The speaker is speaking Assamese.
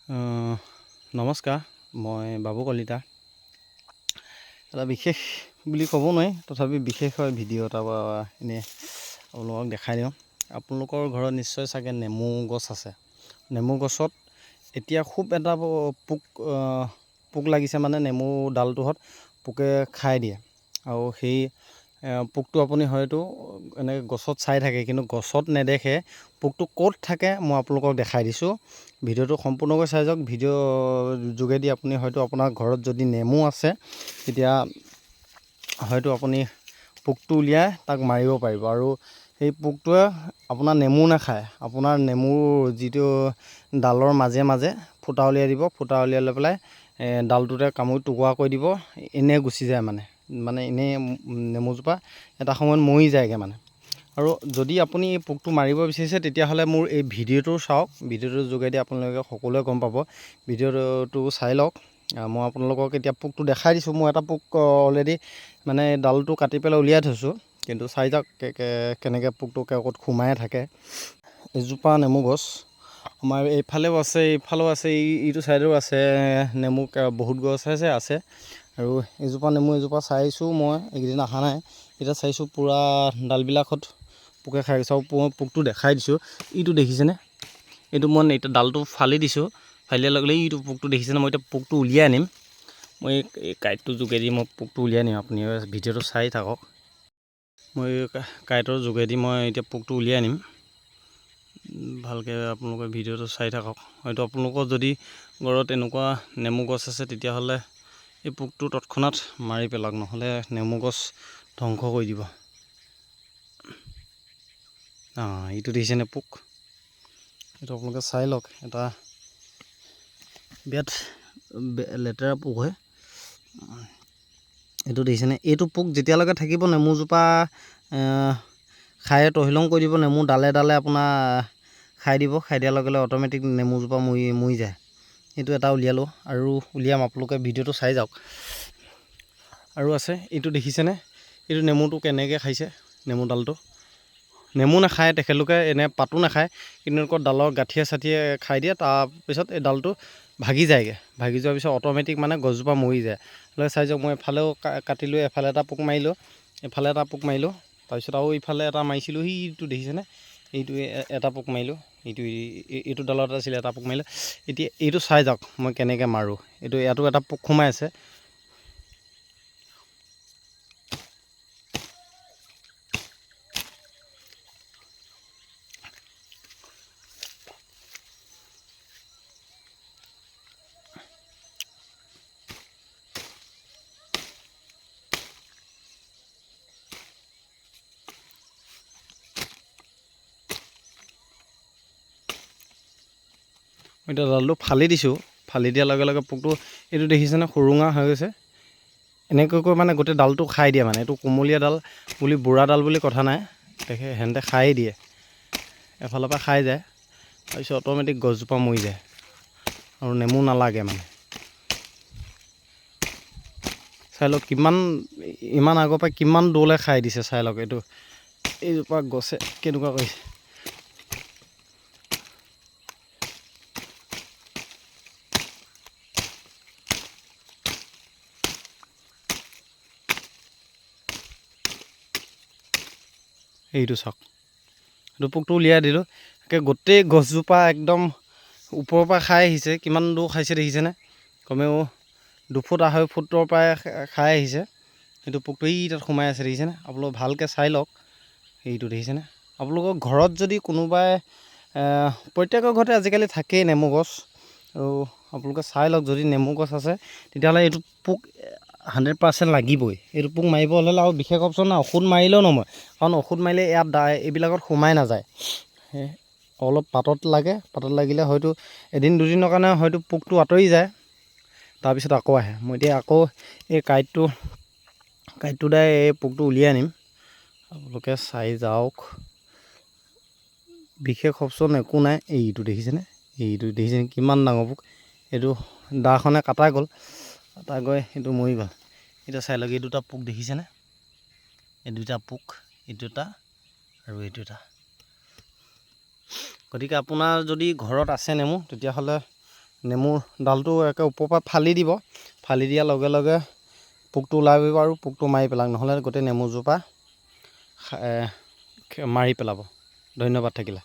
নমস্কাৰ, মই বাবু কলিতা। এটা বিশেষ বুলি ক'ব নোৱাৰি, তথাপি বিশেষ হয় ভিডিঅ' এটা এনেই আপোনালোকক দেখাই দিওঁ। আপোনালোকৰ ঘৰত নিশ্চয় চাগে নেমু গছ আছে। নেমু গছত এতিয়া খুব এটা পোক লাগিছে, মানে নেমু ডালটোত পোকে খাই দিয়ে। আৰু সেই পোকটো আপুনি হয়তো এনেকৈ গছত চাই থাকে, কিন্তু গছত নেদেখে। পোকটো ক'ত থাকে মই আপোনালোকক দেখাই দিছোঁ। ভিডিঅ'টো সম্পূৰ্ণকৈ চাই যাওক। ভিডিঅ' যোগেদি আপুনি হয়তো আপোনাৰ ঘৰত যদি নেমু আছে, তেতিয়া হয়তো আপুনি পোকটো উলিয়াই তাক মাৰিব পাৰিব। আৰু সেই পোকটোৱে আপোনাৰ নেমু নাখায়, আপোনাৰ নেমুৰ যিটো ডালৰ মাজে মাজে ফুটা উলিয়াই দিব। ফুটা উলিয়াই লৈ পেলাই ডালটোতে কামুৰি টুকুৰা কৰি দিব। এনেই গুচি যায়, মানে এনেই নেমুজোপা এটা সময়ত মৰি যায়গৈ মানে। আৰু যদি আপুনি এই পোকটো মাৰিব বিচাৰিছে, তেতিয়াহ'লে মোৰ এই ভিডিঅ'টো চাওক। ভিডিঅ'টোৰ যোগেদি আপোনালোকে সকলোৱে গম পাব। ভিডিঅ'টো চাই লওক। মই আপোনালোকক এতিয়া পোকটো দেখাই দিছোঁ। মই এটা পোক অলৰেডি মানে ডালটো কাটি পেলাই উলিয়াই থৈছোঁ, কিন্তু চাই যাওক কেনেকৈ পোকটো ক'ত সোমাই থাকে। এজোপা নেমু গছ আমাৰ এইফালেও আছে, এইফালেও আছে, এইটো ছাইডেও আছে। নেমু বহুত গছ আছে। আৰু এজোপা নেমু এজোপা চাইছোঁ মই, এইকেইদিন অহা নাই। এতিয়া চাইছোঁ পূৰা ডালবিলাকত পোকে খাই গৈছে। আৰু পোকটো দেখাই দিছোঁ। এইটো দেখিছেনে? এইটো মই এতিয়া ডালটো ফালি দিছোঁ। ফালি দিয়াৰ লগে লগে এইটো পোকটো দেখিছেনে? মই এতিয়া পোকটো উলিয়াই আনিম। মই এই কাঁইটটোৰ যোগেদি মই পোকটো উলিয়াই আনিম। আপুনি ভিডিঅ'টো চাই থাকক। মই কাঁইটৰ যোগেদি মই এতিয়া পোকটো উলিয়াই আনিম। ভালকৈ আপোনালোকে ভিডিঅ'টো চাই থাকক। হয়তো আপোনালোকৰ যদি ঘৰত এনেকুৱা নেমু গছ আছে, তেতিয়াহ'লে এই পোকটো তৎক্ষণাত মাৰি পেলাওক, নহ'লে নেমু গছ ধ্বংস কৰি দিব। এইটো দেখিছেনে পোক? এইটো আপোনালোকে চাই লওক। এটা বিৰাট লেতেৰা পোক হয়। এইটো দেখিছেনে? এইটো পোক যেতিয়ালৈকে থাকিব, নেমুজোপা খাই তহিলং কৰি দিব। নেমু ডালে ডালে আপোনাৰ খাই দিব। খাই দিয়াৰ লগে লগে অট'মেটিক নেমুজোপা মৰি যায়। এইটো এটা উলিয়ালোঁ, আৰু উলিয়াম। আপোনালোকে ভিডিঅ'টো চাই যাওক। আৰু আছে, এইটো দেখিছেনে? এইটো নেমুটো কেনেকৈ খাইছে। নেমু ডালটো নেমু নাখায় তেখেতলোকে, এনে পাতো নাখায়, কিন্তু ডালৰ গাঁঠিয়ে চাঠিয়ে খাই দিয়ে। তাৰপিছত এই ডালটো ভাগি যায়গৈ। ভাগি যোৱাৰ পিছত অট'মেটিক মানে গছজোপা মৰি যায়। চাই যাওক, মই এফালেও কাটিলোঁ, এফালে এটা পোক মাৰিলোঁ, এফালে এটা পোক মাৰিলোঁ। তাৰপিছত আৰু ইফালে এটা মাৰিছিলোঁ, সিটো দেখিছেনে? এইটো এটা পোক মাৰিলোঁ। এইটো ডালত আছিলে, এটা পোক মাৰিলোঁ। এতিয়া এইটো চাই যাওক মই কেনেকৈ মাৰোঁ। ইয়াতো এটা পোক সোমাই আছে। এতিয়া ডালটো ফালি দিছোঁ। ফালি দিয়াৰ লগে লগে পোকটো এইটো দেখিছেনে? সুৰুঙা হৈ গৈছে। এনেকৈ মানে গোটেই ডালটো খাই দিয়ে। মানে এইটো কোমলীয়া ডাল বুলি, বুঢ়া ডাল বুলি কথা নাই, সিহঁতে খায়েই দিয়ে। এফালৰ পৰা খাই যায়, তাৰপিছত অট'মেটিক গছজোপা মৰি যায়, আৰু নেমু নালাগে মানে। চাই লওক ইমান আগৰ পৰা কিমান দূৰলৈ খাই দিছে। চাই লওক এইজোপা গছে কেনেকুৱা কৰিছে। এইটো চাওক, এইটো পোকটো উলিয়াই দিলোঁ। গোটেই গছজোপা একদম ওপৰৰ পৰা খাই আহিছে। কিমান দূৰ খাইছে দেখিছেনে? কমেও 2 ফুট 2.5 ফুটৰ পৰাই খাই আহিছে। এইটো পোকটো তাত সোমাই আছে, দেখিছেনে? আপোনালোকে ভালকৈ চাই লওক। এইটো দেখিছেনে? আপোনালোকৰ ঘৰত যদি কোনোবাই প্ৰত্যেকৰ ঘৰতে আজিকালি থাকেই নেমু গছ। আৰু আপোনালোকে চাই লওক, যদি নেমু গছ আছে, তেতিয়াহ'লে এইটো পোক 100% লাগিবই। এইটো পোক মাৰিব হ'লে আৰু বিশেষ অপশ্যন নাই। ঔষধ মাৰিলেও নমৰে, কাৰণ ঔষধ মাৰিলে এইবিলাকত সোমাই নাযায়। অলপ পাতত লাগে। পাতত লাগিলে হয়তো এদিন দুদিনৰ কাৰণে হয়তো পোকটো আঁতৰি যায়, তাৰপিছত আকৌ আহে। মই এতিয়া আকৌ এই কাঁইটটো দ্বাৰাই এই পোকটো উলিয়াই আনিম। আপোনালোকে চাই যাওক। বিশেষ অপশ্যন একো নাই। এইটো দেখিছেনে? কিমান ডাঙৰ পোক। এইটো দাখনে কাটা গ'ল, কাটা গৈ সেইটো মৰি গ'ল। এতিয়া চাই লওক, এই দুটা পোক দেখিছেনে? এই দুটা পোক, এইটো এটা আৰু এইটো এটা। গতিকে আপোনাৰ যদি ঘৰত আছে নেমু, তেতিয়াহ'লে নেমুৰ ডালটো একে ওপৰৰ পৰা ফালি দিব। ফালি দিয়াৰ লগে লগে পোকটো ওলাই আহিব আৰু পোকটো মাৰি পেলাওক, নহ'লে গোটেই নেমুজোপা মাৰি পেলাব। ধন্যবাদ থাকিলে।